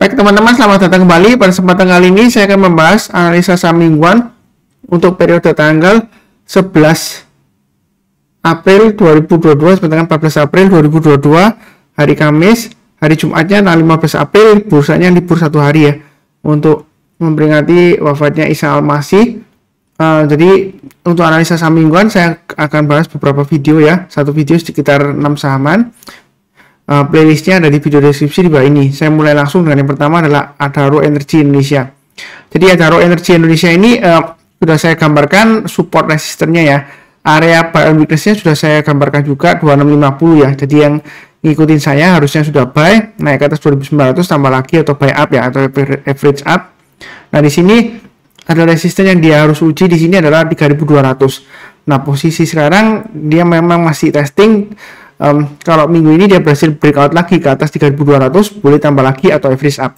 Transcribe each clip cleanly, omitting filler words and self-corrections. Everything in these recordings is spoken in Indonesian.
Baik teman-teman, selamat datang kembali. Pada kesempatan kali ini saya akan membahas analisa saham mingguan untuk periode tanggal 11 April 2022 sampai dengan 14 April 2022, hari Kamis. Hari Jumatnya tanggal 15 April, bursanya libur satu hari ya, untuk memperingati wafatnya Isa Al-Masih. Jadi untuk analisa saham mingguan saya akan bahas beberapa video ya, satu video sekitar 6 sahaman. Playlistnya ada di video deskripsi di bawah ini. Saya mulai langsung dengan yang pertama adalah Adaro Energy Indonesia. Jadi Adaro Energy Indonesia ini sudah saya gambarkan support resistennya ya. Area buy and weakness-nya sudah saya gambarkan juga 2650 ya. Jadi yang ngikutin saya harusnya sudah buy naik ke atas 2900 tambah lagi atau buy up ya, atau average up. Nah di sini ada resisten yang dia harus uji di sini adalah 3200. Nah posisi sekarang dia memang masih testing. Kalau minggu ini dia berhasil breakout lagi ke atas 3200, boleh tambah lagi atau average up.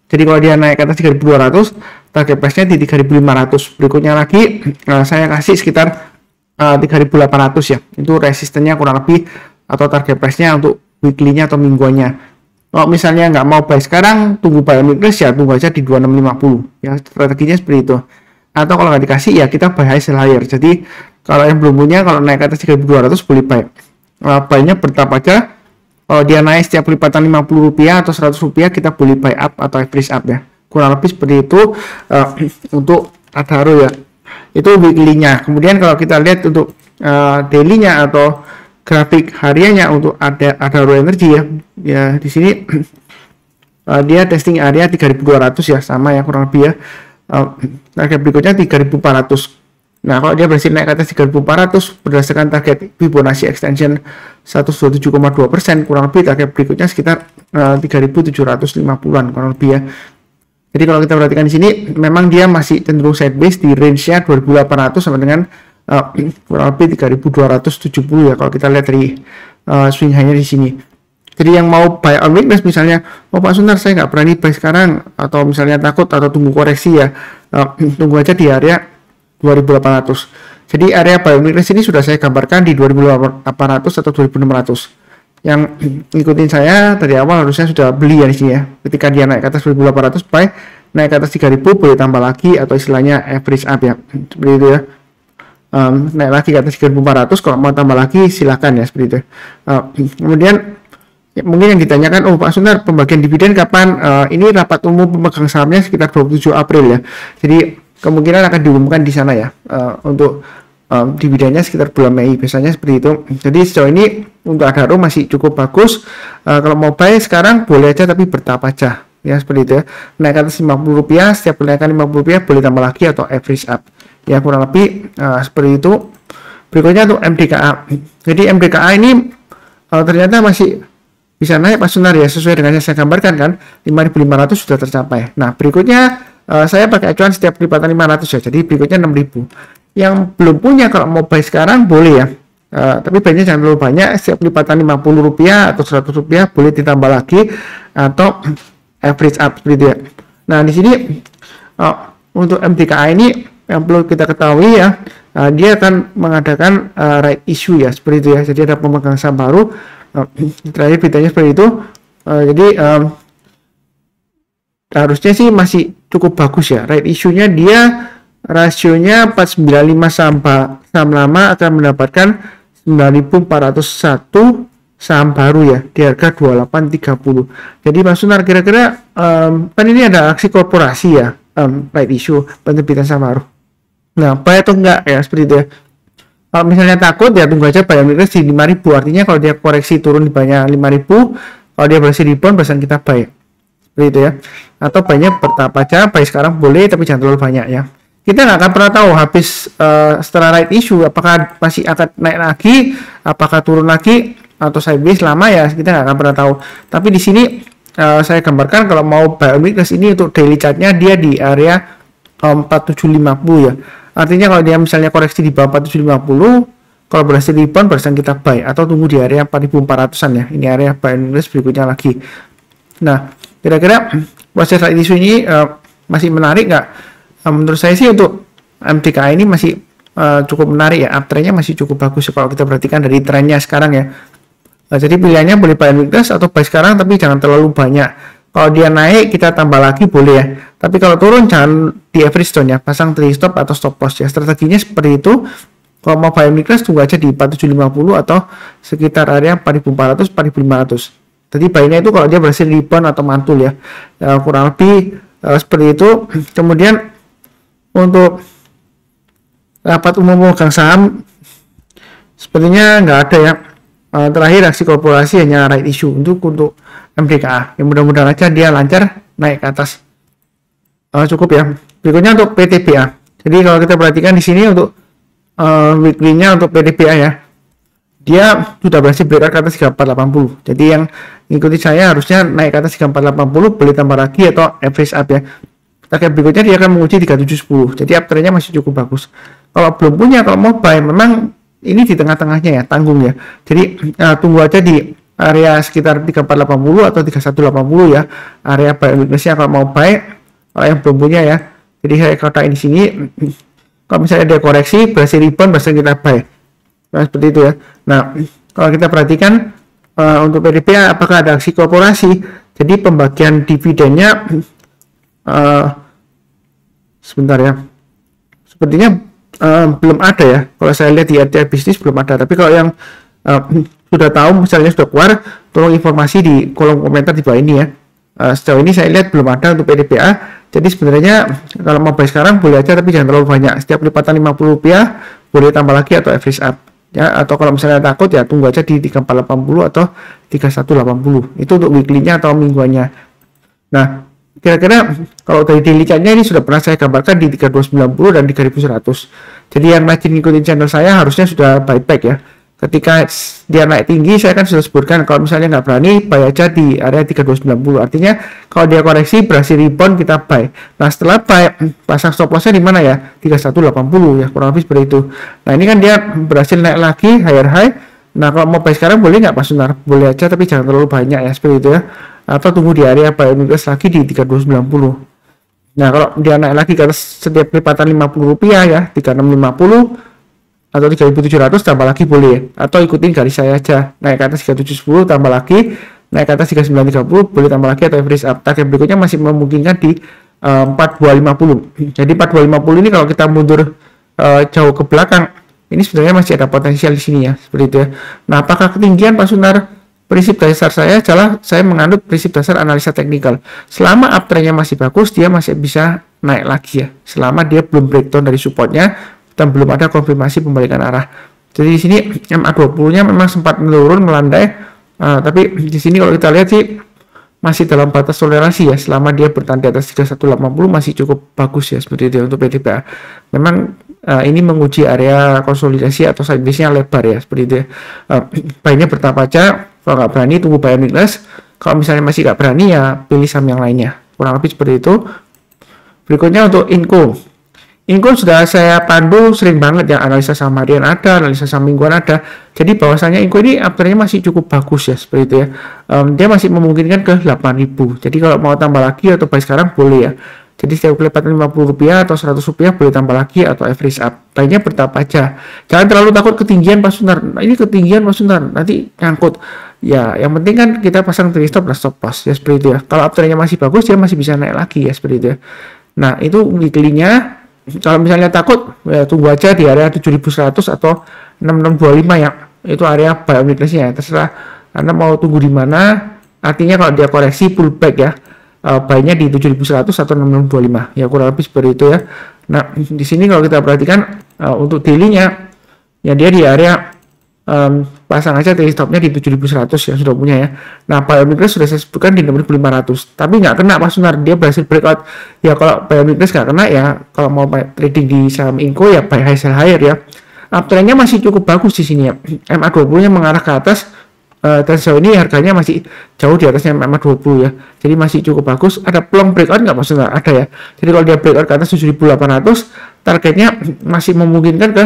Jadi kalau dia naik ke atas 3200, target price-nya di 3500. Berikutnya lagi saya kasih sekitar 3800 ya. Itu resistennya kurang lebih atau target price-nya untuk weekly-nya atau mingguannya. Kalau misalnya nggak mau buy sekarang, tunggu buy weakness ya, tunggu aja di 2650 ya, strateginya seperti itu. Atau kalau nggak dikasih ya kita buy high sell higher. Jadi kalau yang belum punya, kalau naik ke atas 3200 boleh buy. Buy-nya bertahap aja. Kalau dia naik setiap lipatan Rp50 atau Rp100, kita boleh buy up atau average up ya. Kurang lebih seperti itu untuk Adaro ya. Itu weekly-nya. Kemudian kalau kita lihat untuk daily-nya atau grafik hariannya untuk Adaro Energy ya di sini dia testing area 3200 ya, sama ya kurang lebih ya. Target berikutnya 3400. Nah kalau dia berhasil naik ke atas 3400 berdasarkan target Fibonacci extension 127,2%, kurang lebih target berikutnya sekitar 3750-an kurang lebih ya. Jadi kalau kita perhatikan di sini memang dia masih cenderung sideways di range-nya 2800 sampai dengan kurang lebih 3270 ya kalau kita lihat dari swing high-nya di sini. Jadi yang mau buy on weakness misalnya, oh Pak Sunar saya nggak berani buy sekarang, atau misalnya takut atau tunggu koreksi ya, tunggu aja di area 2800. Jadi area buy on weakness ini sudah saya gambarkan di 2800 atau 2600. Yang ngikutin saya dari awal harusnya sudah beli ya di sini ya. Ketika dia naik ke atas 2800 buy, naik ke atas 3000 boleh tambah lagi atau istilahnya average up ya. Seperti itu ya. Naik lagi ke atas 3400, kalau mau tambah lagi silahkan ya, seperti itu. Kemudian ya, mungkin yang ditanyakan, oh Pak Sunar pembagian dividen kapan? Ini rapat umum pemegang sahamnya sekitar 27 April ya. Jadi kemungkinan akan diumumkan di sana ya, untuk dividennya sekitar bulan Mei biasanya seperti itu. Jadi sejauh ini untuk Adaro masih cukup bagus. Kalau mau buy sekarang boleh aja, tapi bertahap aja ya, seperti itu ya. Naik ke atas Rp50, setiap kenaikan Rp50 boleh tambah lagi atau average up ya, kurang lebih seperti itu. Berikutnya untuk MDKA. Jadi MDKA ini ternyata masih bisa naik Pak Sunar ya, sesuai dengan yang saya gambarkan kan, 5.500 sudah tercapai. Nah berikutnya saya pakai acuan setiap lipatan 500 ya, jadi berikutnya 6.000. Yang belum punya kalau mau buy sekarang boleh ya, tapi buy-nya jangan terlalu banyak. Setiap lipatan Rp50 atau Rp100 boleh ditambah lagi atau average up seperti itu ya. Nah di sini untuk MDKA ini yang perlu kita ketahui ya, dia akan mengadakan right issue ya, seperti itu ya. Jadi ada pemegang saham baru, terakhir beritanya seperti itu. Jadi harusnya sih masih cukup bagus ya. Right issue-nya dia rasionya 495 saham lama akan mendapatkan 9.401 saham baru ya di harga 28.30. Jadi Mas Sunar kira-kira kan ini ada aksi korporasi ya, right issue penerbitan saham baru. Nah buy atau enggak ya, seperti itu ya. Kalau misalnya takut ya tunggu aja buy weakness di 5.000. Artinya kalau dia koreksi turun di banyak 5.000, kalau dia berhasil rebound barusan kita buy seperti itu ya. Atau buy-nya bertahap aja, buy sekarang boleh tapi jangan terlalu banyak ya. Kita nggak akan pernah tahu habis setelah right issue apakah masih akan naik lagi, apakah turun lagi atau sideways lama ya, kita nggak akan pernah tahu. Tapi di sini saya gambarkan kalau mau buy weakness ini untuk daily chartnya dia di area 4750 ya. Artinya kalau dia misalnya koreksi di bawah 4750, kalau berhasil rebound barusan kita buy atau tunggu di area 4400-an ya. Ini area buy weakness berikutnya lagi. Nah kira-kira proses right issue ini masih menarik nggak? Menurut saya sih untuk MDKA ini masih cukup menarik ya, uptrendnya masih cukup bagus kalau kita perhatikan dari trennya sekarang ya. Jadi pilihannya boleh buy weakness atau buy sekarang, tapi jangan terlalu banyak. Kalau dia naik kita tambah lagi boleh ya. Tapi kalau turun jangan di average down ya, pasang trailing stop atau stop loss ya. Strateginya seperti itu. Kalau mau buy weakness tunggu aja di 4750 atau sekitar area 4400 4500. Jadi buy-nya itu kalau dia berhasil rebound atau mantul ya. Kurang lebih seperti itu. Kemudian untuk rapat umum pemegang saham sepertinya nggak ada ya. Terakhir aksi korporasi hanya right issue untuk MDKA. Yang mudah-mudahan aja dia lancar naik ke atas. Cukup ya. Berikutnya untuk PTBA. Jadi kalau kita perhatikan di sini untuk weekly-nya untuk PTBA ya, dia sudah berhasil breakout ke atas 3480. Jadi yang ngikuti saya harusnya naik ke atas 3480, boleh tambah lagi atau average up ya. Target berikutnya dia akan menguji 3710. Jadi uptrend-nya masih cukup bagus. Kalau belum punya, kalau mau buy, memang ini di tengah-tengahnya ya, tanggung ya. Jadi tunggu aja di area sekitar 3480 atau 3180 ya. Area buy weakness-nya kalau mau buy, kalau yang belum punya ya. Jadi saya kotain di sini. Kalau misalnya ada koreksi, berhasil rebound, berhasil kita buy. Nah, seperti itu ya. Nah, kalau kita perhatikan untuk PDPA, apakah ada aksi korporasi? Jadi pembagian dividennya sebentar ya. Sepertinya belum ada ya. Kalau saya lihat di RTR bisnis belum ada. Tapi kalau yang sudah tahu, misalnya sudah keluar, tolong informasi di kolom komentar di bawah ini ya. Sejauh ini saya lihat belum ada untuk PDPA. Jadi sebenarnya kalau mau buy sekarang boleh aja, tapi jangan terlalu banyak. Setiap lipatan Rp50 boleh tambah lagi atau average up ya. Atau kalau misalnya takut ya tunggu aja di 3480 atau 3180. Itu untuk weekly-nya atau mingguannya. Nah, kira-kira kalau dari daily chart-nya ini sudah pernah saya gambarkan di 3290 dan 3100. Jadi yang rajin ngikutin channel saya harusnya sudah buyback ya. Ketika dia naik tinggi, saya kan sudah sebutkan kalau misalnya nggak berani, buy aja di area 3290. Artinya kalau dia koreksi berhasil rebound, kita buy. Nah, setelah buy, pasang stop loss-nya di mana ya? 3180 ya, kurang lebih seperti itu. Nah, ini kan dia berhasil naik lagi higher high. Nah, kalau mau buy sekarang boleh nggak Pak Sunar? Boleh aja, tapi jangan terlalu banyak ya, seperti itu ya. Atau tunggu di area buy weakness lagi di 3290. Nah, kalau dia naik lagi ke atas setiap lipatan Rp50 ya, 3650 atau 3700 tambah lagi boleh, atau ikutin garis saya aja, naik ke atas 3710 tambah lagi, naik ke atas 3930 boleh tambah lagi atau average up. Target berikutnya masih memungkinkan di 4250. Jadi 4250 ini kalau kita mundur jauh ke belakang, ini sebenarnya masih ada potensial di sini ya, seperti itu ya. Nah, apakah ketinggian Pak Sunar? Prinsip dasar saya adalah saya menganut prinsip dasar analisa teknikal. Selama uptrendnya masih bagus, dia masih bisa naik lagi ya. Selama dia belum breakdown dari supportnya dan belum ada konfirmasi pembalikan arah. Jadi di sini MA20-nya memang sempat menurun, melandai, tapi di sini kalau kita lihat sih masih dalam batas toleransi ya. Selama dia bertahan di atas 3180 masih cukup bagus ya, seperti itu ya, untuk PTBA. Memang ini menguji area konsolidasi atau side base-nya lebar ya, seperti itu ya. Baiknya bertahap aja. Kalau nggak berani tunggu buy weakness. Kalau misalnya masih nggak berani ya pilih saham yang lainnya. Kurang lebih seperti itu. Berikutnya untuk Inco. Inco sudah saya pandu sering banget ya, analisa saham harian ada, analisa saham mingguan ada. Jadi bahwasanya Inco ini uptrendnya masih cukup bagus ya, seperti itu ya. Dia masih memungkinkan ke 8.000. Jadi kalau mau tambah lagi atau buy sekarang boleh ya. Jadi setiap kelipatan Rp50 atau Rp100 boleh tambah lagi atau average up. Lainnya bertahap aja. Jangan terlalu takut ketinggian Pak Sunar. Nah, ini ketinggian Pak Sunar, nanti nyangkut. Ya, yang penting kan kita pasang trailing stop dan stop loss ya, seperti itu ya. Kalau uptrendnya masih bagus, dia masih bisa naik lagi ya, seperti itu ya. Nah, itu weekly-nya. Kalau misalnya takut, ya tunggu aja di area 7.100 atau 6625 ya. Itu area buy weakness-nya ya. Terserah Anda mau tunggu di mana. Artinya kalau dia koreksi pullback ya, buy-nya di 7.100 atau 6625 ya, kurang lebih seperti itu ya. Nah, di sini kalau kita perhatikan untuk daily-nya ya, dia di area pasang aja trailing stop-nya di 7.100 yang sudah punya ya. Nah, buy weakness sudah saya sebutkan di 6.500, tapi nggak kena Pak Sunar, dia berhasil breakout ya. Kalau buy weakness nggak kena ya, kalau mau trading di saham Inco ya buy high sell higher ya. Uptrendnya masih cukup bagus di sini ya. MA20-nya mengarah ke atas. Dan sejauh ini harganya masih jauh di atasnya MA20 ya. Jadi masih cukup bagus. Ada peluang breakout nggak maksudnya? Ada ya. Jadi kalau dia breakout ke atas 7.800, targetnya masih memungkinkan ke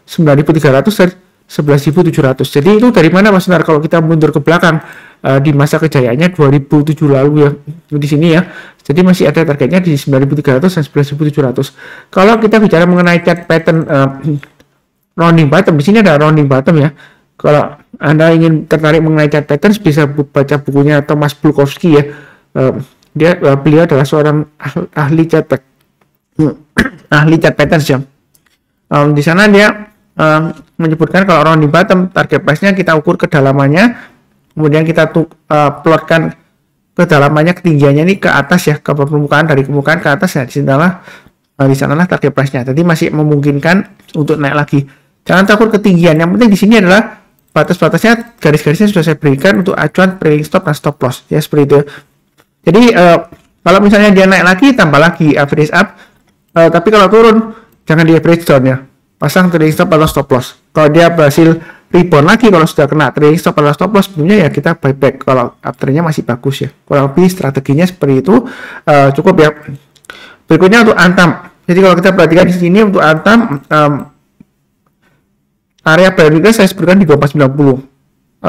9.300 dan 11.700. Jadi itu dari mana Mas Sunar? Kalau kita mundur ke belakang di masa kejayaannya 2007 lalu ya, di sini ya. Jadi masih ada targetnya di 9.300 dan 11.700. Kalau kita bicara mengenai chart pattern rounding bottom, di sini ada rounding bottom ya. Kalau Anda ingin tertarik mengenai chart patterns, bisa baca bukunya Thomas Bulkowski ya. Beliau adalah seorang ahli chart ahli chart patterns ya. Di sana dia menyebutkan kalau rounding bottom target price-nya kita ukur kedalamannya, kemudian kita plotkan kedalamannya, ketinggiannya ini ke atas ya, ke permukaan, dari permukaan ke atas ya, di sanalah target price-nya. Jadi masih memungkinkan untuk naik lagi. Jangan takut ketinggian. Yang penting di sini adalah batas-batasnya, garis-garisnya sudah saya berikan untuk acuan trailing stop dan stop loss ya, seperti itu. Jadi kalau misalnya dia naik lagi, tambah lagi average up. Tapi kalau turun jangan di average down ya, pasang trailing stop atau stop loss. Kalau dia berhasil rebound lagi, kalau sudah kena trailing stop atau stop loss sebelumnya ya kita buyback kalau uptrendnya masih bagus ya. Kurang lebih strateginya seperti itu. Cukup ya. Berikutnya untuk Antam. Jadi kalau kita perhatikan di sini untuk Antam, area buy weakness saya sebutkan di 2490,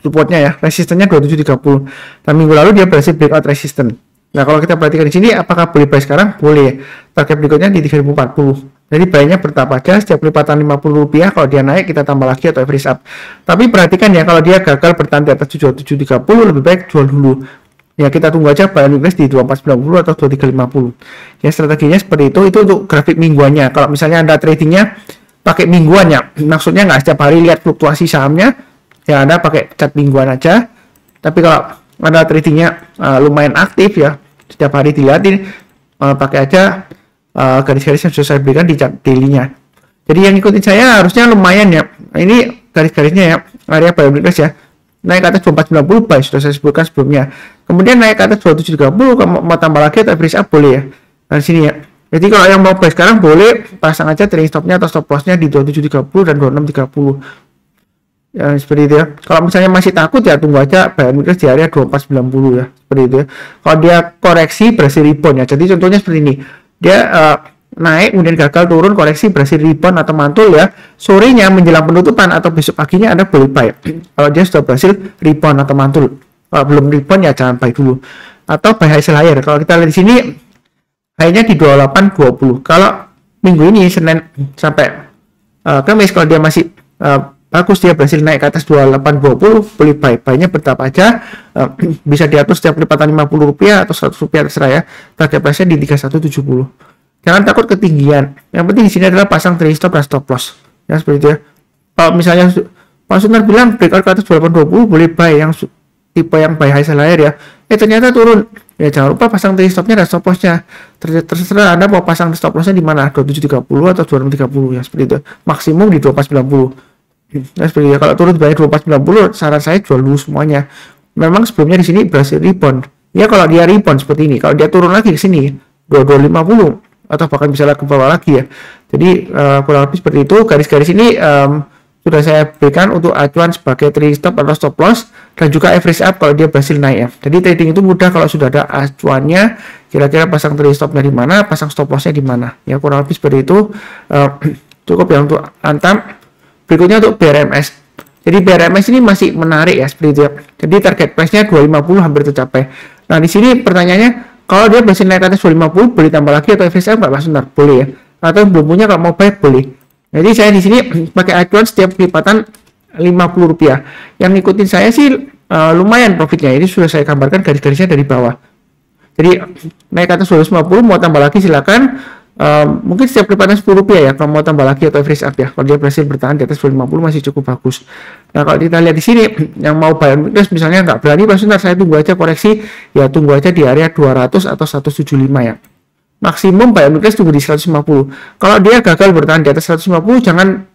supportnya ya, resistennya 2730. Dan minggu lalu dia berhasil breakout resisten. Nah kalau kita perhatikan di sini, apakah boleh buy sekarang? Boleh. Target berikutnya di 3040. Jadi buy-nya bertahap aja, setiap lipatan Rp50, kalau dia naik kita tambah lagi atau average up. Tapi perhatikan ya, kalau dia gagal bertahan di atas 2730, lebih baik jual dulu. Ya kita tunggu aja buy weakness di 2490 atau 2350. Ya strateginya seperti itu untuk grafik mingguannya. Kalau misalnya Anda tradingnya pakai mingguan ya, maksudnya nggak setiap hari lihat fluktuasi sahamnya, ya Anda pakai chart mingguan aja. Tapi kalau Anda tradingnya lumayan aktif ya, setiap hari dilihatin, pakai aja garis-garis yang sudah saya berikan di chart daily-nya. Jadi yang ikutin saya harusnya lumayan ya. Ini garis-garisnya ya, area buy weakness ya. Naik ke atas 2490 buy, sudah saya sebutkan sebelumnya. Kemudian naik ke atas 2730, kalau mau tambah lagi atau average up boleh ya. Nah sini ya. Jadi kalau yang mau buy sekarang boleh pasang aja trailing stopnya atau stop lossnya di 2730 dan 2630. Ya seperti itu ya. Kalau misalnya masih takut ya tunggu aja buy weakness di area 2490 ya. Seperti itu ya. Kalau dia koreksi berhasil rebound ya. Jadi contohnya seperti ini. Dia naik kemudian gagal turun, koreksi berhasil rebound atau mantul ya, sorenya menjelang penutupan atau besok paginya Anda boleh buy kalau dia sudah berhasil rebound atau mantul. Kalau belum rebound ya jangan buy dulu, atau buy high sell higher. Kalau kita lihat di sini high-nya di 2820. Kalau minggu ini Senin sampai Kamis, kalau dia masih bagus, dia berhasil naik ke atas 2820, boleh buy-nya bertahap aja. Bisa diatur setiap lipatan Rp50 atau Rp100 terserah ya. Target price-nya di 3170. Jangan takut ketinggian. Yang penting di sini adalah pasang trailing stop dan stop loss. Ya seperti itu ya. Kalau misalnya Pak Sunar bilang breakout ke atas 2820 boleh buy yang tipe yang buy high sell higher ya. Ternyata turun. Ya jangan lupa pasang trailing stopnya dan stop lossnya. Terserah Anda mau pasang stop lossnya di mana, 2730 atau 2630 ya, seperti itu. Maksimum di 2490. Ya seperti itu. Kalau turun banyak 2490, saran saya jual dulu semuanya. Memang sebelumnya di sini berhasil rebound. Ya kalau dia rebound seperti ini, kalau dia turun lagi ke sini 2250 atau bahkan bisa ke bawah lagi ya. Jadi kurang lebih seperti itu. Garis-garis ini sudah saya berikan untuk acuan sebagai trailing stop atau stop loss dan juga average up kalau dia berhasil naik ya. Jadi trading itu mudah kalau sudah ada acuannya, kira-kira pasang trailing stopnya di mana, pasang stop lossnya di mana. Ya kurang lebih seperti itu. Cukup ya untuk Antam. Berikutnya untuk BRMS. Jadi BRMS ini masih menarik ya seperti itu ya. Jadi target price-nya 250 hampir tercapai. Nah di sini pertanyaannya, kalau dia berhasil naik ke atas 250 boleh tambah lagi atau average up nggak Mas Sunar? Boleh ya. Atau belum punya kalau mau buy boleh. Jadi saya di sini pakai acuan setiap lipatan Rp50. Yang ngikutin saya sih lumayan profitnya. Ini sudah saya gambarkan garis-garisnya dari bawah. Jadi naik ke atas 250 mau tambah lagi silakan. Mungkin setiap lipatan Rp10 ya kalau mau tambah lagi atau average up ya. Kalau dia berhasil bertahan di atas 250 masih cukup bagus. Nah kalau kita lihat di sini yang mau buy weakness misalnya nggak berani Pak Sunar, saya tunggu aja koreksi ya, tunggu aja di area 200 atau 175 ya. Maksimum buy weakness tunggu di 150. Kalau dia gagal bertahan di atas 150 jangan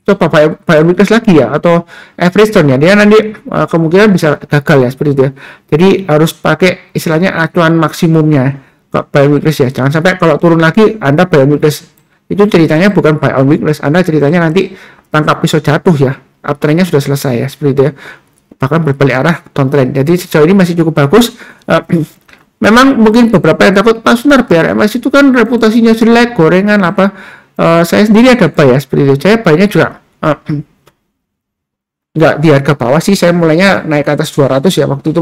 coba buy weakness lagi ya, atau average down ya, dia nanti kemungkinan bisa gagal ya seperti itu ya. Jadi harus pakai istilahnya acuan maksimumnya buy weakness ya. Jangan sampai kalau turun lagi Anda buy weakness. Itu ceritanya bukan buy on weakness, Anda ceritanya nanti tangkap pisau jatuh ya. Uptrendnya sudah selesai ya seperti itu ya. Bahkan berbalik arah downtrend. Jadi sejauh ini masih cukup bagus. Memang mungkin beberapa yang takut Pak Sunar BRMS itu kan reputasinya jelek, gorengan apa. Saya sendiri ada buy ya seperti itu. Saya buy-nya juga nggak di harga bawah sih. Saya mulainya naik ke atas 200 ya. Waktu itu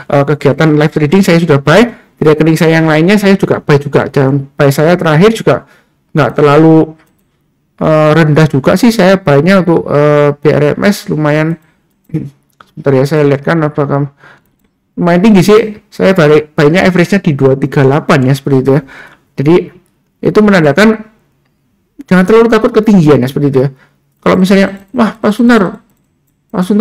kegiatan live trading saya sudah buy. Di rekening saya yang lainnya saya juga buy juga. Dan buy saya terakhir juga nggak terlalu rendah juga sih. Saya buy-nya untuk BRMS lumayan. Sebentar ya saya lihat kan apakah lumayan tinggi sih. Saya baiknya average-nya di 238 ya, seperti itu ya. Jadi itu menandakan jangan terlalu takut ketinggian ya, seperti itu ya. Kalau misalnya wah Pak Sunar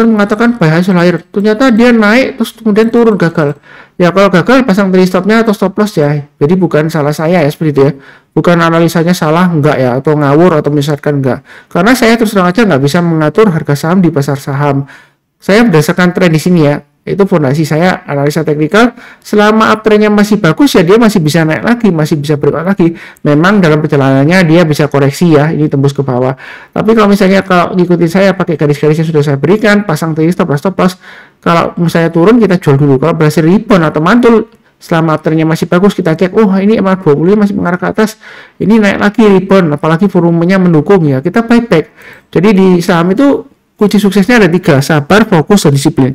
mengatakan buy high sell higher, ternyata dia naik terus kemudian turun, gagal. Ya kalau gagal pasang trailing stopnya atau stop loss ya. Jadi bukan salah saya ya, seperti itu ya. Bukan analisanya salah enggak ya, atau ngawur atau misalkan enggak. Karena saya terus terang aja nggak bisa mengatur harga saham di pasar saham. Saya berdasarkan tren di sini ya. Itu fondasi saya analisa teknikal. Selama uptrendnya masih bagus ya dia masih bisa naik lagi, masih bisa breakout lagi. Memang dalam perjalanannya dia bisa koreksi ya, ini tembus ke bawah. Tapi kalau misalnya kalau ngikutin saya pakai garis-garis yang sudah saya berikan, pasang trailing stop loss, kalau misalnya turun kita jual dulu. Kalau berhasil rebound atau mantul selama uptrendnya masih bagus, kita cek oh ini MA20 masih mengarah ke atas, ini naik lagi rebound, apalagi volumenya mendukung ya, kita buy back. Jadi di saham itu kunci suksesnya ada 3, sabar, fokus, dan disiplin.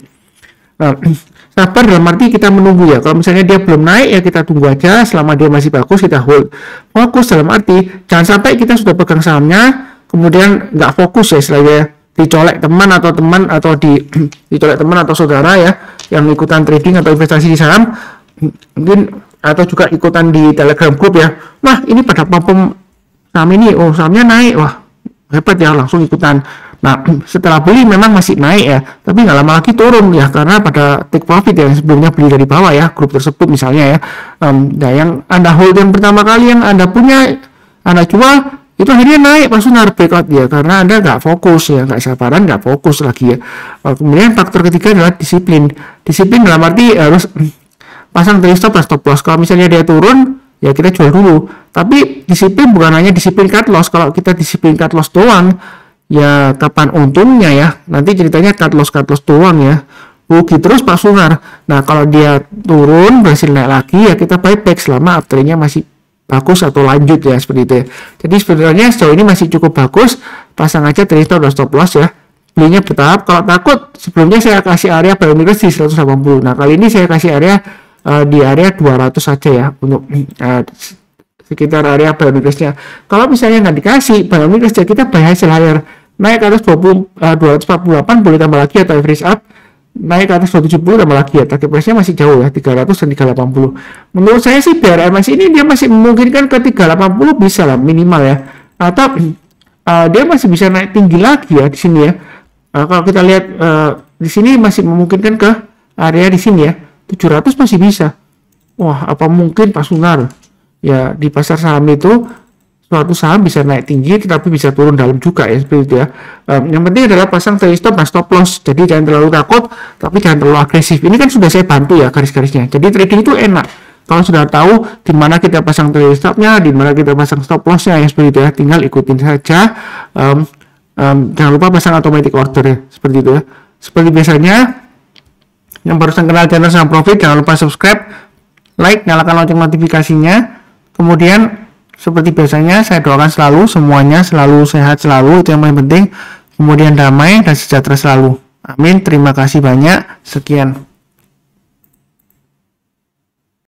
Nah, sabar dalam arti kita menunggu ya. Kalau misalnya dia belum naik ya kita tunggu aja, selama dia masih bagus kita hold. Fokus dalam arti jangan sampai kita sudah pegang sahamnya kemudian nggak fokus ya, istilahnya dicolek teman atau dicolek teman atau saudara ya yang ikutan trading atau investasi di saham mungkin, atau juga ikutan di Telegram group ya. Wah ini pada pom saham ini, oh sahamnya naik, wah hebat ya, langsung ikutan. Nah, setelah beli memang masih naik ya, tapi nggak lama lagi turun ya, karena pada take profit yang sebelumnya beli dari bawah ya, grup tersebut misalnya ya. Nah, yang Anda hold yang pertama kali yang Anda punya, Anda jual, itu akhirnya naik pas Sunar breakout ya, karena Anda nggak fokus ya, nggak sabaran, nggak fokus lagi ya. Kemudian faktor ketiga adalah disiplin. Disiplin dalam arti harus pasang trailing stop dan stop loss. Kalau misalnya dia turun, ya kita jual dulu. Tapi disiplin bukan hanya disiplin cut loss. Kalau kita disiplin cut loss doang, ya kapan untungnya ya, nanti ceritanya cut loss doang ya, rugi terus Pak Sunar. Nah kalau dia turun berhasil naik lagi ya kita buy back selama uptrendnya masih bagus atau lanjut ya, seperti itu ya. Jadi sebenarnya sejauh ini masih cukup bagus, pasang aja trailing stop dan stop loss ya, belinya bertahap. Kalau takut sebelumnya saya kasih area buy on request di 180. Nah kali ini saya kasih area di area 200 saja ya, untuk sekitar area buy on request-nya. Kalau misalnya nggak dikasih buy on request ya kita buy high sell higher, naik ke atas 248 boleh tambah lagi atau average up, naik ke atas 270 tambah lagi ya, target price-nya masih jauh ya, 300 dan 380. Menurut saya sih BRMS ini dia masih memungkinkan ke 380 bisa lah minimal ya, atau dia masih bisa naik tinggi lagi ya di sini ya. Kalau kita lihat di sini masih memungkinkan ke area di sini ya, 700 masih bisa. Wah apa mungkin Pak Sunar ya, di pasar saham itu suatu saham bisa naik tinggi tetapi bisa turun dalam juga ya, seperti itu ya. Yang penting adalah pasang trailing stop dan stop loss, jadi jangan terlalu takut tapi jangan terlalu agresif. Ini kan sudah saya bantu ya garis-garisnya, jadi trading itu enak kalau sudah tahu di mana kita pasang trailing stopnya, di mana kita pasang stop lossnya ya, seperti itu ya. Tinggal ikutin saja, jangan lupa pasang automatic order ya, seperti itu ya. Seperti biasanya yang baru kenal channel Saham Profit, jangan lupa subscribe, like, nyalakan lonceng notifikasinya. Kemudian seperti biasanya saya doakan selalu semuanya selalu sehat selalu, itu yang paling penting. Kemudian damai dan sejahtera selalu. Amin. Terima kasih banyak. Sekian.